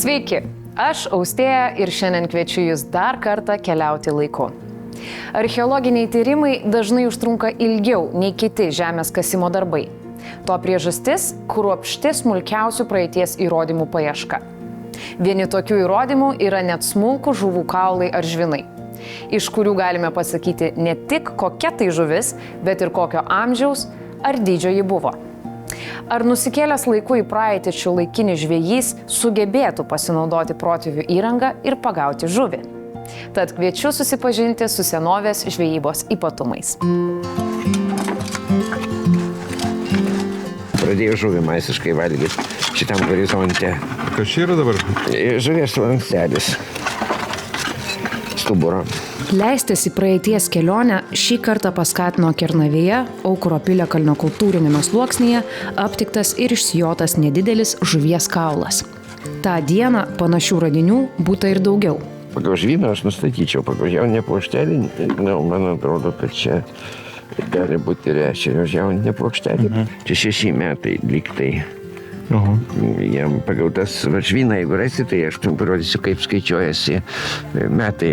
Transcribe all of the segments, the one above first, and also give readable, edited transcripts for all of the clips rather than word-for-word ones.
Sveiki, aš Austėja ir šiandien kviečiu Jūs dar kartą keliauti laiku. Archeologiniai tyrimai dažnai užtrunka ilgiau nei kiti žemės kasimo darbai. To priežastis – kruopšti smulkiausių praeities įrodymų paieška. Vieni tokių įrodymų yra net smulkų žuvų kaulai ar žvinai, iš kurių galime pasakyti ne tik kokia tai žuvis, bet ir kokio amžiaus ar dydžio ji buvo. Ar nusikėlęs laiku į praeitį šiuolaikinis žvejys sugebėtų pasinaudoti protėvių įrangą ir pagauti žuvį? Tad kviečiu susipažinti su senovės žvejybos ypatumais. Pradėjau žuvį masiškai valgyti šitam horizonte. Kas čia yra dabar? Žuvies slankstelis. Stuburo. Leistis į praeities kelionę šį kartą paskatino Kernavėje, Aukuro piliakalnio kultūrinėme sluoksnyje, aptiktas ir išsijotas nedidelis žuvies kaulas. Ta dieną panašių radinių būta ir daugiau. Pagal žvyną aš nustatyčiau, pagal jauninę plokštelį, man atrodo, kad čia gali būti ešerio jauninė plokštelė. Čia 6 metai lygtai. Jam pagal tas žvyną, jeigu rasi, tai aš tam parodysiu, kaip skaičiuojasi metai.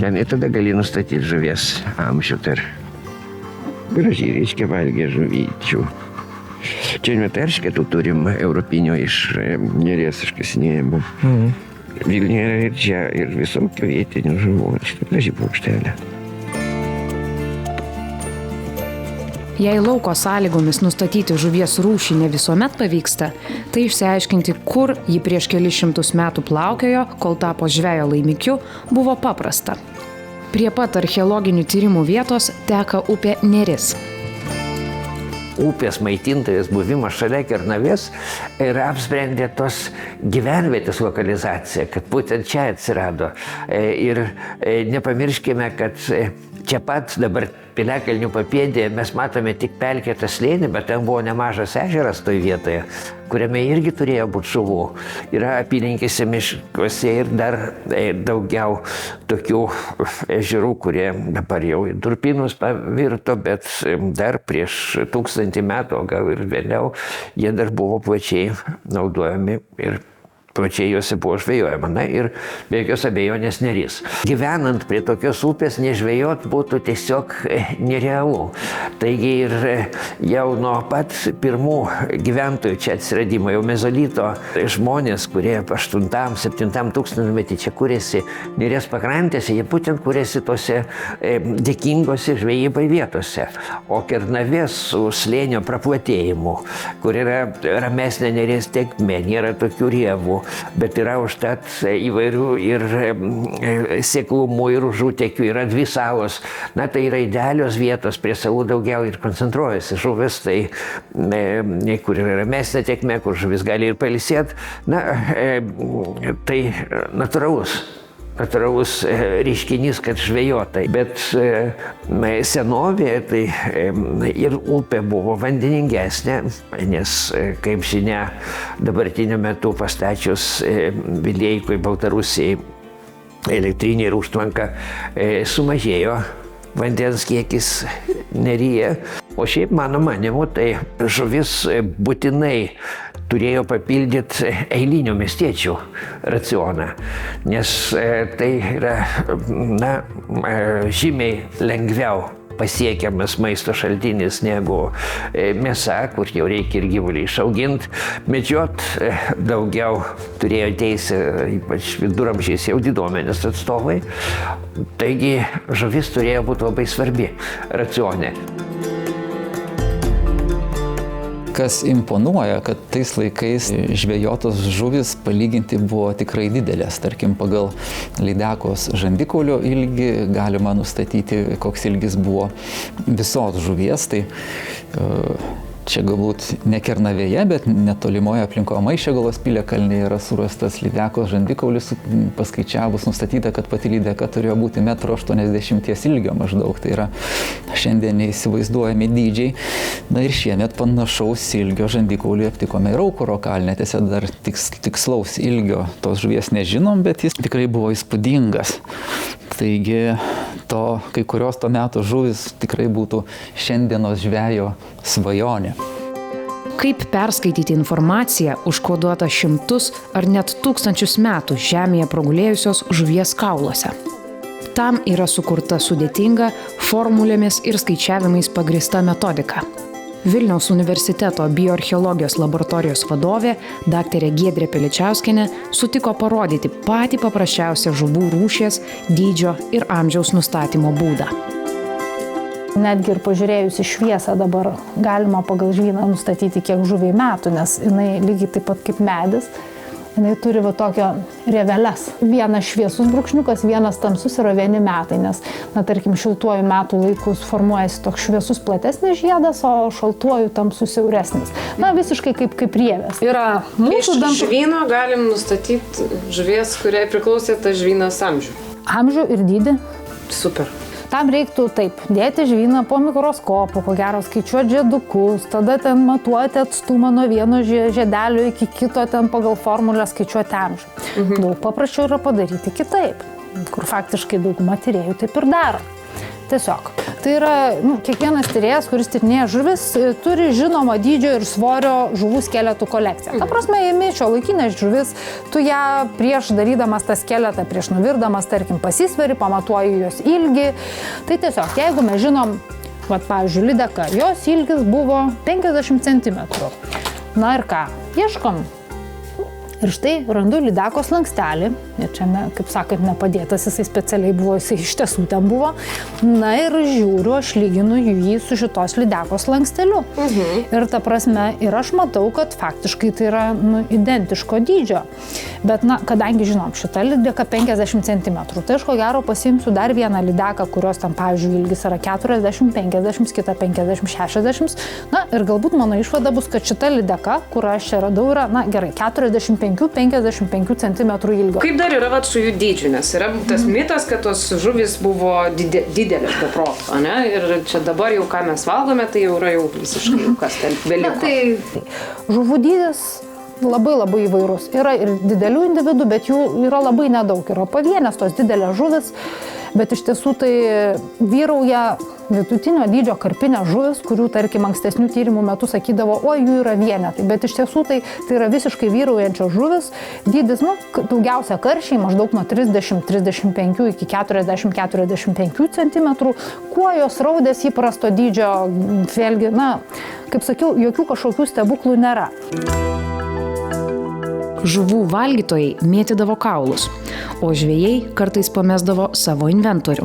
Ten ir tada gali nustatyti žuvies amžių. Gražiai reiškia valgė žuvyčių. Čia net eršketų turim europinio iš Neries iškasinėjimų. Vilniuje ir čia ir visokių vietinių žuvų. Šitą gražiai plokštelę. Jei lauko sąlygomis nustatyti žuvies rūšį ne visuomet pavyksta, tai išsiaiškinti, kur ji prieš kelis šimtus metų plaukiojo, kol tapo žvejo laimikiu, buvo paprasta. Prie pat archeologinių tyrimų vietos teka upė Neris. Upės maitintojas buvimas šalia Kernavės ir apsprendė tos gyvenvietės lokalizaciją, kad būtent čia atsirado. Ir nepamirškime, kad čia pat dabar Piliakalnių papėdėje mes matome tik pelkėtą slėnį, bet ten buvo nemažas ežeras toj vietoje, kuriame irgi turėjo būti žuvų. Yra apylinkėse miškuose ir dar daugiau tokių ežerų, kurie dabar jau į durpynus pavirto, bet dar prieš 1000 metų, o gal ir vėliau, jie dar buvo plačiai naudojami ir plačiai juose buvo žvejojama. Na ir be jokios abejonės Neris. Gyvenant prie tokios upės nežvejot būtų tiesiog nerealu. Taigi ir jau nuo pat pirmų gyventojų čia atsiradimo, jau mezolito žmonės, kurie 8-7 tūkstantmetį čia kūrėsi Neries pakrantėse, jie būtent kūrėsi tose dėkingose žvejybai vietose. O Kernavės su slėnio praplatėjimu, kur yra ramesnė Neries tėkmė, nėra tokių rievų, bet yra užtat įvairių ir sėklumų, ir žūtekių, yra 2 salos. Na, tai yra idealios vietos, prie salų daugiau ir koncentruojasi žuvis, tai kur yra ramesnė tėkmė, kur žuvis gali ir pailsėti. Na, tai natūralus reiškinys, kad žvejotai. Bet senovėje tai ir upė buvo vandeningesnė, nes, kaip žinia, dabartiniu metu pastačius Vileikui, Baltarusijai elektrinį ir užtvanką sumažėjo vandens kiekis Neryje. O šiaip, mano manimu, tai žuvis būtinai turėjo papildyti eilinių miestiečių racioną, nes tai yra žymiai lengviau pasiekiamas maisto šaltinis negu mėsa, kur jau reikia ir gyvulį išauginti. Medžiot daugiau turėjo teisę, ypač viduramžiais jau diduomenės atstovai. Taigi žuvis turėjo būti labai svarbi racione. Kas imponuoja, kad tais laikais žvejotos žuvis palyginti buvo tikrai didelės. Tarkim, pagal lydekos žandikaulio ilgį galima nustatyti, koks ilgis buvo visos žuvies. Tai čia galbūt ne Kernavėje, bet netolimoje aplinkoje Maišiagalos piliakalnyje yra surastas lydekos žandikaulis, paskaičiavus nustatyta, kad pati lydeka turėjo būti 1,80 m ilgio maždaug. Tai yra šiandien neįsivaizduojami dydžiai. Na ir šiemet panašaus ilgio žandikaulį aptikome ir Aukuro kalne. Tiesa, dar tikslaus ilgio tos žuvies nežinom, bet jis tikrai buvo įspūdingas. Taigi kai kurios to meto žuvis tikrai būtų šiandienos žvejo svajonė. Kaip perskaityti informaciją užkoduotą šimtus ar net tūkstančius metų žemėje pragulėjusios žuvies kauluose? Tam yra sukurta sudėtinga, formulėmis ir skaičiavimais pagrįsta metodika. Vilniaus universiteto bioarcheologijos laboratorijos vadovė dr. Giedrė Piličiauskienė sutiko parodyti patį paprasčiausią žuvų rūšies, dydžio ir amžiaus nustatymo būdą. Netgi ir pažiūrėjus į šviesą dabar galima pagal žvyną nustatyti, kiek žuviai metų, nes jinai lygiai taip pat kaip medis, jinai turi va tokio rieveles. Vienas šviesus brūkšniukas, vienas tamsus yra vieni metai, nes, tarkim, šiltuoju metų laikus formuojasi toks šviesus platesnis žiedas, o šaltuoju tamsus siauresnis. Visiškai kaip rievės. Yra mūsų žvyno galim nustatyti žuvies, kuriai priklausė tas žvynas amžių. Amžių ir dydį. Super. Tam reiktų taip, dėti žvyną po mikroskopu, ko gero skaičiuoti žiedukus, tada ten matuoti atstumą nuo vieno žiedelio iki kito, ten pagal formulę skaičiuoti amžių. Daug paprasčiau yra padaryti kitaip, kur faktiškai dauguma tyrėjų taip ir daro. Tiesiog. Tai yra, kiekvienas tyrėjas, kuris tyrinėja žuvis, turi žinomo dydžio ir svorio žuvų skeletų kolekciją. Ta prasme, imi šiuolaikinės žuvis, tu ją prieš darydamas tą skeletą, prieš nuvirdamas, tarkim, pasisveri, pamatuoji jos ilgį. Tai tiesiog, jeigu mes žinom, pavyzdžiui, lydeka, jos ilgis buvo 50 cm. Na ir ką, ieškom. Ir štai randu lydekos lankstelį, ir čia, kaip sakant, nepadėtas, jisai specialiai buvo, jisai iš tiesų ten buvo. Na ir žiūriu, aš lyginu jį su šitos lydekos lanksteliu. Ir ta prasme, ir aš matau, kad faktiškai tai yra identiško dydžio. Bet, kadangi žinom, šita lydeka 50 cm, tai aš ko gero pasiimsiu dar vieną lydeką, kurios tam, pavyzdžiui, ilgis yra 40, 50, kita 50, 60. Ir galbūt mano išvada bus, kad šita lydeka, kur aš čia radau, yra, gerai, 45-55 cm ilgio. Kaip dar yra su jų dydžiu, nes yra tas mitas, kad tos žuvis buvo didelės be proto, ne? Ir čia dabar jau ką mes valgome, tai jau yra jau visiškai kas ten beliko. Tai žuvų dydis labai įvairus. Yra ir didelių individų, bet jų yra labai nedaug. Yra pavienės tos didelės žuvis, bet iš tiesų tai vyrauja vidutinio dydžio karpinės žuvis, kurių, tarkim, ankstesnių tyrimų metu sakydavo, jų yra vienetai. Bet iš tiesų tai yra visiškai vyraujančios žuvis. Dydis, daugiausia karšiai, maždaug nuo 30-35 iki 40-45 cm. Kuo jos raudės įprasto dydžio, vėlgi, kaip sakiau, jokių kažkokių stebuklų nėra. Žuvų valgytojai mėtydavo kaulus, o žvejai kartais pamesdavo savo inventorių.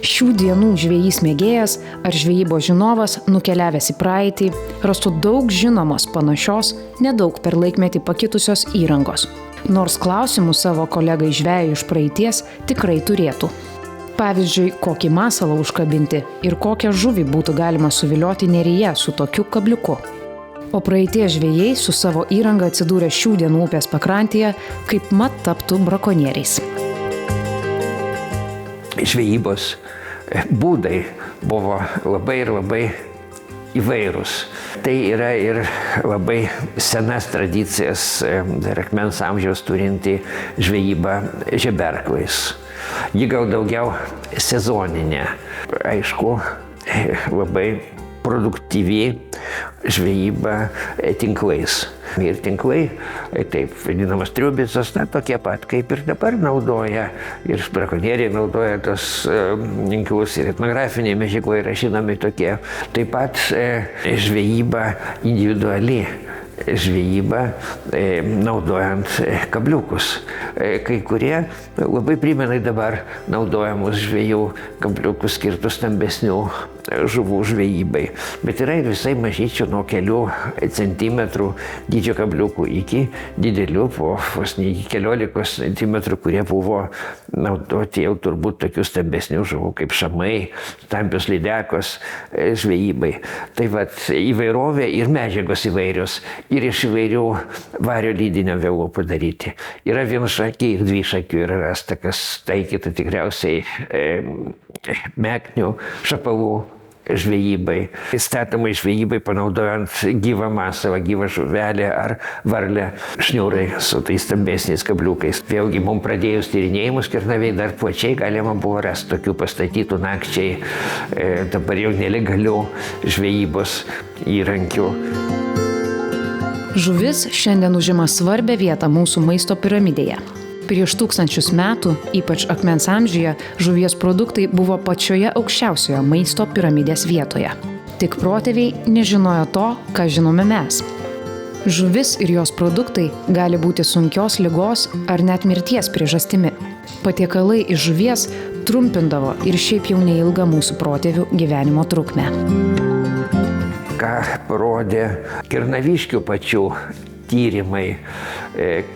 Šių dienų žvejys mėgėjas ar žvejybos žinovas, nukeliavęs į praeitį, rastų daug žinomos panašios, nedaug per laikmetį pakitusios įrangos. Nors klausimų savo kolegai žvejui iš praeities tikrai turėtų. Pavyzdžiui, kokį masalą užkabinti ir kokią žuvį būtų galima suvilioti neryje su tokiu kabliuku. O praeities žvejai su savo įranga atsidūrė šių dienų upės pakrantėje, kaip mat taptų brakonieriais. Žvejybos būdai buvo labai įvairūs. Tai yra ir labai senas tradicijas, dar akmens amžiaus turinti žvejyba žeberklais. Ji gal daugiau sezoninė. Aišku, labai produktyvi žvejyba tinklais. Ir tinklai, taip vadinamas triubicas, tokie pat, kaip ir dabar naudoja. Ir brakonieriai naudoja tos tinklus, ir etnografiniai medžiagoje yra žinomi tokie. Taip pat žvejyba individuali. Žvejyba naudojant kabliukus. Kai kurie labai primena dabar naudojamus žvejų kabliukus skirtus stambesnių žuvų žvejybai. Bet yra ir visai mažyčių nuo kelių centimetrų dydžio kabliukų iki didelių, iki 15 centimetrų, kurie buvo naudoti jau turbūt tokių stambesnių žuvų kaip šamai, stambios lydekos žvejybai. Tai įvairovė ir medžiagos įvairios. Ir iš įvairių vario lydinio vėlų padaryti. Yra vienšakiai ir dvišakių yra rasta, kas taikyta tikriausiai meknių, šapalų žvejybai. Statoma žvejybai panaudojant gyvą masalą, gyvą žuvelę ar varlę, šniūrai su tais stambesniais kabliukais. Vėlgi, mums pradėjus tyrinėjimus Kernavėj dar plačiai galima buvo rasti tokių pastatytų nakčiai, dabar jau nelegalių žvejybos įrankių. Žuvis šiandien užima svarbę vietą mūsų maisto piramidėje. Prieš tūkstančius metų, ypač akmens amžiuje, žuvies produktai buvo pačioje aukščiausioje maisto piramidės vietoje. Tik protėviai nežinojo to, ką žinome mes. Žuvis ir jos produktai gali būti sunkios ligos ar net mirties priežastimi. Patiekalai iš žuvies trumpindavo ir šiaip jau neilgą mūsų protėvių gyvenimo trukmę. Ką parodė Kernaviškių pačių tyrimai,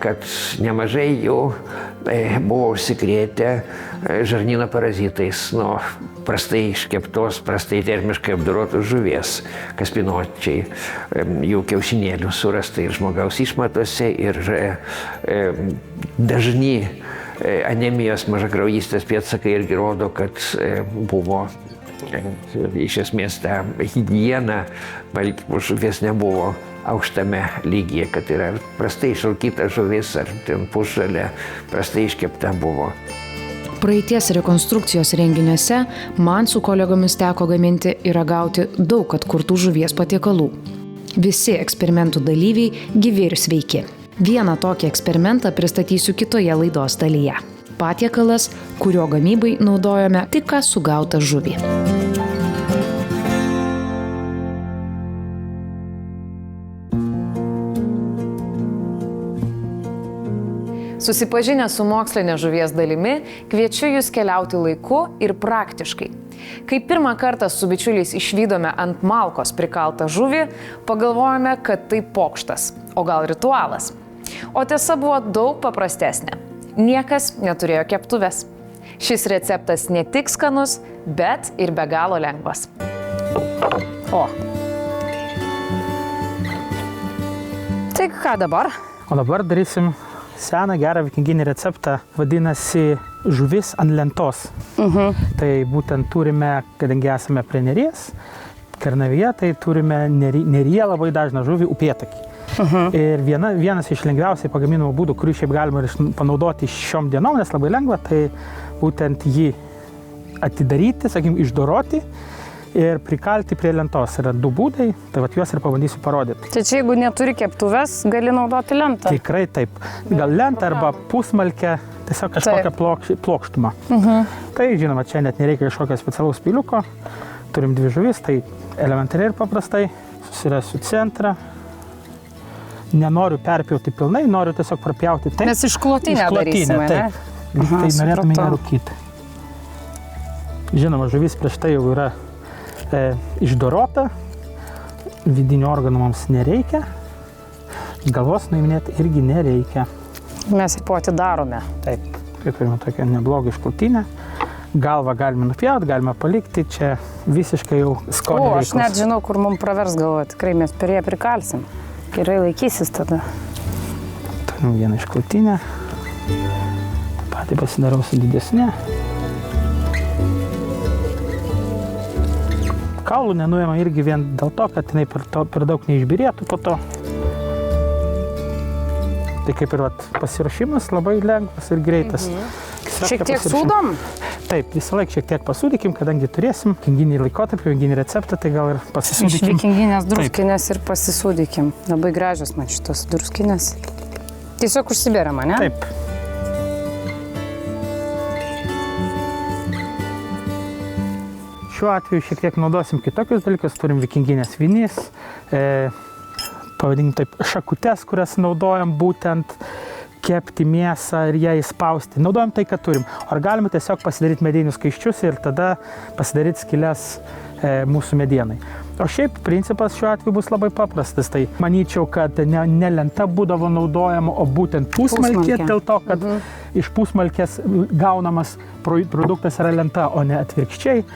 kad nemažai jų buvo užsikrėtę žarnyno parazitais nuo prastai iškeptos, prastai termiškai apdorotos žuvies, kaspinočiai, jų kiaušinėlių surasta ir žmogaus išmatose ir dažni anemijos mažakraujystės pėdsakai irgi rodo, kad buvo iš esmės ta higiena žuvies nebuvo aukštame lygyje, kad yra prastai išrūkyta žuvis ar ten pusžalė prastai iškepta buvo. Praeities rekonstrukcijos renginiuose man su kolegomis teko gaminti ir ragauti daug atkurtų žuvies patiekalų. Visi eksperimentų dalyviai gyvi ir sveiki. Vieną tokį eksperimentą pristatysiu kitoje laidos dalyje. Patiekalas, kurio gamybai naudojame tik ką sugautą žuvį. Susipažinę su mokslinė žuvies dalimi, kviečiu jūs keliauti laiku ir praktiškai. Kai pirmą kartą su bičiuliais išvydome ant malkos prikaltą žuvį, pagalvojome, kad tai pokštas, o gal ritualas. O tiesa buvo daug paprastesnė. Niekas neturėjo keptuvės. Šis receptas ne tik skanus, bet ir be galo lengvas. O. Tai ką dabar? O dabar darysim seną gerą vikinginį receptą, vadinasi žuvis ant lentos. Tai būtent turime, kadangi esame prie Neries, Kernavėje, tai turime Neryje labai dažną žuvį upėtakį. Ir vienas iš lengviausiai pagaminamų būdų, kurį šiaip galima panaudoti šiom dienom, nes labai lengva, tai būtent jį atidaryti, išdoroti ir prikalti prie lentos. Yra 2 būdai, tai juos ir pabandysiu parodyti. Tai čia jeigu neturi keptuvės, gali naudoti lentą? Tikrai taip. Gal lentą arba pusmalkę, tiesiog kažkokią plokštumą. Tai žinoma, čia net nereikia kažkokio specialaus peiliuko. Turim 2 žuvis, tai elementariai ir paprastai. Susirasiu centrą. Nenoriu perpjauti pilnai, noriu tiesiog prapjauti taip. Mes išklotinę darysime, ne? Taip. Tai norėtume nerūkyti. Žinoma, žuvis prieš tai jau yra išdorota, vidinių organų mums nereikia, galvos nuiminėti irgi nereikia. Mes ir po atidarome. Taip, tai turime tokią neblogą išklotinę. Galvą galime nupjauti, galime palikti, čia visiškai jau skonio reikalas. Aš net žinau, kur mums pravers galvoje, tikrai mes per ją prikalsim. Gerai laikysis tada. Turim vieną išklotinę, patį pasidarau su didesnė. Kaulų nenuėma irgi vien dėl to, kad jinai per daug neišbirėtų po to. Tai kaip ir pasiruošimas labai lengvas ir greitas. Šiek tiek sūdom? Taip, visą laiką šiek tiek pasūdykim, kadangi turėsim vikinginį laikotarpį, vikinginį receptą, tai gal ir pasisūdykim. Iš vikinginės druskinės ir pasisūdykim. Labai gražios man šitos druskinės. Tiesiog užsiberiama, ne? Taip. Šiuo atveju šiek tiek naudosim kitokius dalykus. Turim vikinginės vinys, pavadinkim taip, šakutes, kurias naudojam būtent kepti mėsą ir ją įspausti. Naudojam tai, ką turim. Ar galime tiesiog pasidaryti medinius kaiščius ir tada pasidaryti skylės mūsų medienai. O šiaip principas šiuo atveju bus labai paprastas. Tai manyčiau, kad ne lenta būdavo naudojama, o būtent pusmalkė, dėl to, kad iš pusmalkės gaunamas produktas yra lenta, o ne atvirkščiai.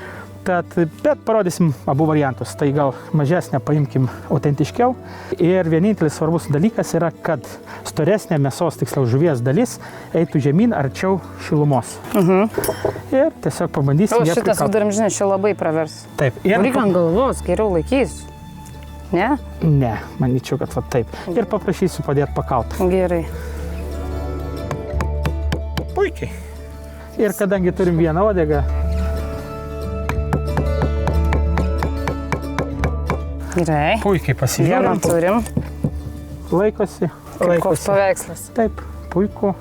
Bet parodysim abu variantus. Tai gal mažesnę paimkim autentiškiau. Ir vienintelis svarbus dalykas yra, kad storesnė mėsos, tiksliau žuvies dalis, eitų žemyn arčiau šilumos. Ir tiesiog pabandysim ją prikalti. Šitas viduramžinis čia labai pravers. Taip. Reikia ant galvos, geriau laikys. Ne? Ne, manyčiau, kad taip. Ir paprašysiu padėti pakalt. Gerai. Puikiai. Ir kadangi turim vieną uodegą, gerai. puikiai pasižiūrėjom. Vieną turim. laikosi. Kaip koks paveikslas. Taip, puiku.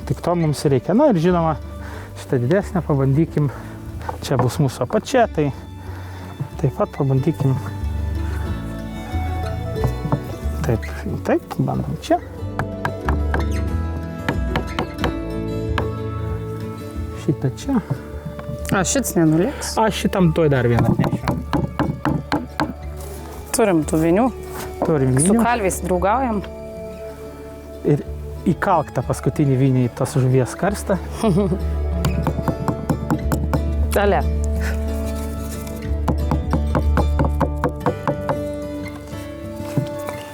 Tik to mums reikia. Na ir žinoma, šitą didesnę pabandykim. Čia bus mūsų apačia, tai taip pat pabandykim. Taip, bandom čia. Šitą čia. A šits nenuliks? Aš šitam toj dar vieną atnešiu. Turim tų vinių. Turim Su vinių. kalviais draugaujam. Ir įkalk tą paskutinį vinį į tos žuvies karstą. Dale.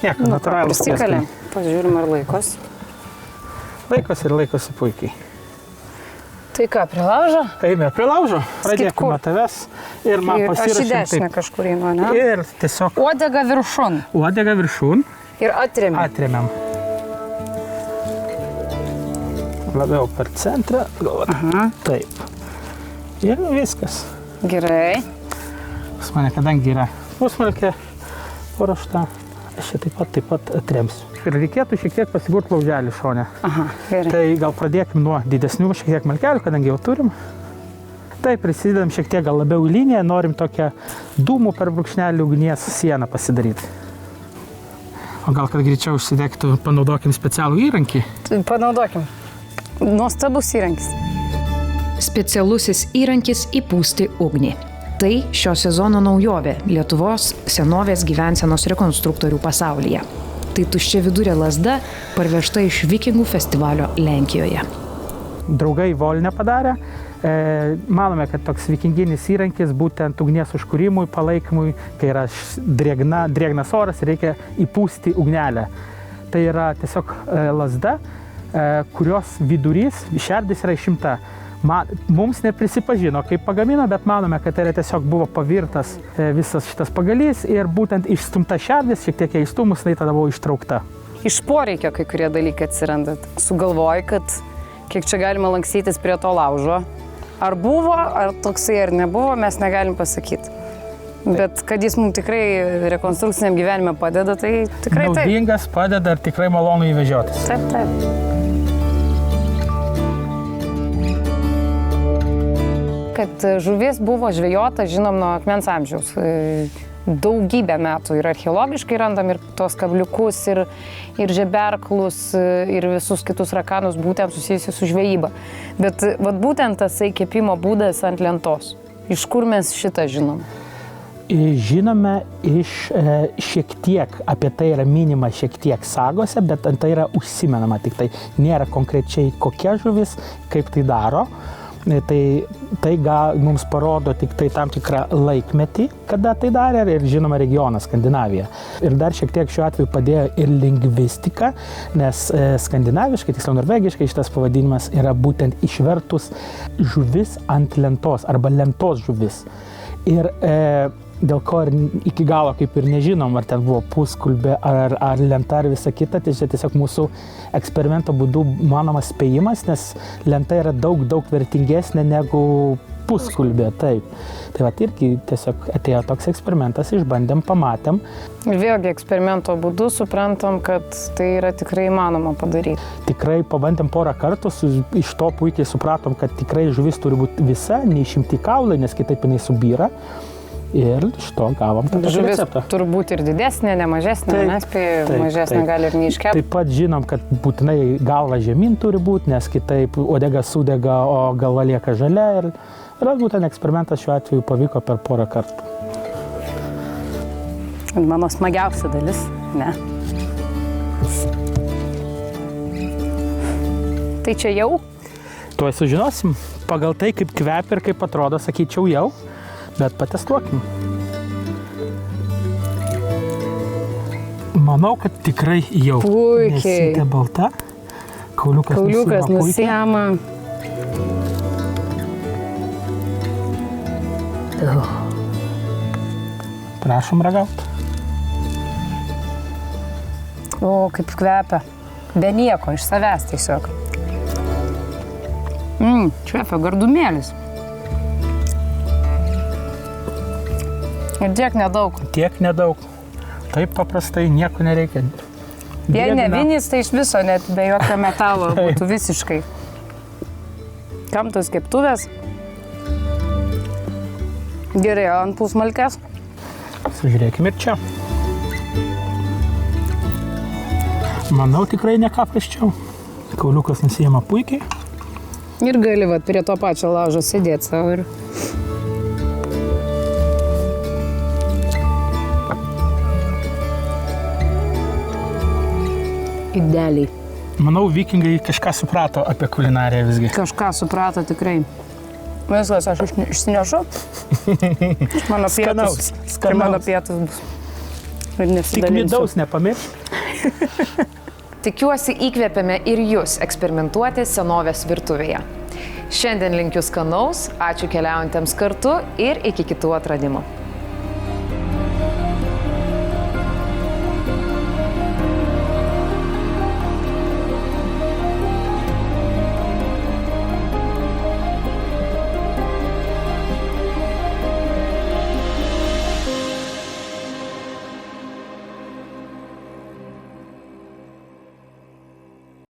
Nieko, natūralūs Prisikalė. prieskoniai. Pažiūrim, ar laikos. Laikosi puikiai. Tai ką, prie laužo? Eime prie laužo, kur? pradėkime nuo tavęs ir man Aš į pasirašym dešinę taip. kažkur einu, ne? Ir tiesiog Uodega viršun. uodegą viršūn Ir atrėmė. atremiam. Labiau per centrą, galvot. Taip. Ir viskas. Gerai. Pas mane, kadangi yra pusmalkė paruošta, aš čia taip pat atremsiu. Ir reikėtų šiek tiek pasigurt lauželį šone. Aha, gerai. Tai gal pradėkim nuo didesnių šiek tiek malkelių, kadangi jau turim. Taip, prisidedam šiek tiek gal labiau į liniją, norim tokią dūmų per brūkšnelį ugnies sieną pasidaryti. O gal kad greičiau užsidegtų, panaudokim specialų įrankį. Panaudokim. Nuostabus įrankis. Specialusis įrankis įpūsti ugnį. Tai šio sezono naujovė Lietuvos senovės gyvensenos rekonstruktorių pasaulyje. Tai tuščia vidurė lazda, parvežta iš Vikingų festivalio Lenkijoje. Draugai Volne padarė. Manome, kad toks vikinginis įrankis būtent ugnies užkūrimui, palaikymui, kai yra drėgnas oras, reikia įpūsti ugnelę. Tai yra tiesiog lazda, kurios vidurys, šerdis yra išimta. Mums neprisipažino, kaip pagamino, bet manome, kad tai yra tiesiog buvo pavirtas visas šitas pagalys ir būtent išstumta šerdis, šiek tiek įstumus, tai tada buvo ištraukta. Iš poreikio kai kurie dalykai atsiranda. Sugalvoji, kad kiek čia galima lankstytis prie to laužo. Ar buvo, ar toksai, ar nebuvo, mes negalim pasakyti. Bet kad jis mums tikrai rekonstrukciniam gyvenime padeda, tai tikrai taip. Naudingas, padeda ir tikrai malonu įvežiotis. Taip, taip. Kad žuvis buvo žvejota, žinom, nuo akmens amžiaus. Daugybę metų ir archeologiškai randam ir tos kabliukus, ir žeberklus, ir visus kitus rakanus būtent susijusius su žvejyba. Bet vat būtent tasai kepimo būdas ant lentos. Iš kur mes šitą žinom? Žinome iš šiek tiek, apie tai yra minima šiek tiek sagose, bet ant tai yra užsimenama, tik tai nėra konkrečiai kokia žuvis, kaip tai daro. Tai mums parodo tik tai tam tikrą laikmetį, kada tai darė, ir žinoma regioną Skandinaviją. Ir dar šiek tiek šiuo atveju padėjo ir lingvistika, nes skandinaviškai, tiksliau norvegiškai, šitas pavadinimas yra būtent išvertus žuvis ant lentos arba lentos žuvis. Ir dėl ko ir iki galo kaip ir nežinom, ar ten buvo puskulbė, ar lenta, ar visa kita, tai čia tiesiog mūsų eksperimento būdu manomas spėjimas, nes lenta yra daug vertingesnė negu puskulbė, taip. Tai va, irgi tiesiog atėjo toks eksperimentas, išbandėm, pamatėm. Ir vėlgi eksperimento būdu suprantam, kad tai yra tikrai įmanoma padaryti. Tikrai pabandėm porą kartų, iš to puikiai supratom, kad tikrai žuvis turi būti visa, neišimti kaulai, nes kitaip jinai subyra. Ir iš to gavom tą receptą. Žuvis turbūt ir didesnė, ne mažesnė, mes spėjom, mažesnė gali ir neiškepti. Taip pat žinom, kad būtinai galva žemyn turi būti, nes kitaip uodega sudega, o galva lieka žalia. Ir būtent eksperimentas šiuo atveju pavyko per porą kartų. Mano smagiausia dalis, ne? Tai čia jau? Tuoj sužinosim. Pagal tai, kaip kvepia ir kaip atrodo, sakyčiau jau. Bet patestuokim. Manau, kad tikrai jau. Puikiai. Mėsytė balta. Kauliukas nusiema. Prašom ragauti. O, kaip kvepia. Be nieko, iš savęs tiesiog. Šefė, gardumėlis. Ir tiek nedaug. Tiek nedaug. Taip paprastai, nieko nereikia. Jei ne Drėgna. vinys, tai iš viso net be jokio metalo būtų visiškai. Kam tos keptuvės? Gerai, o ant pusmalkės? Žiūrėkime ir čia. Manau, tikrai ne ką prasčiau. Kauliukas nusijama puikiai. Ir gali vat, prie to pačio laužo sėdėti savo ir... Idealiai. Manau, vikingai kažką suprato apie kulinariją visgi. Kažką suprato tikrai. Viskas, aš išsinešu. Mano pietus. Skanaus. Ir mano pietus bus. Ir Tik nesidalinsiu. midaus nepamiršk. Tikiuosi įkvėpėme ir jūs eksperimentuoti senovės virtuvėje. Šiandien linkiu skanaus, ačiū keliaujantiems kartu ir iki kitų atradimų.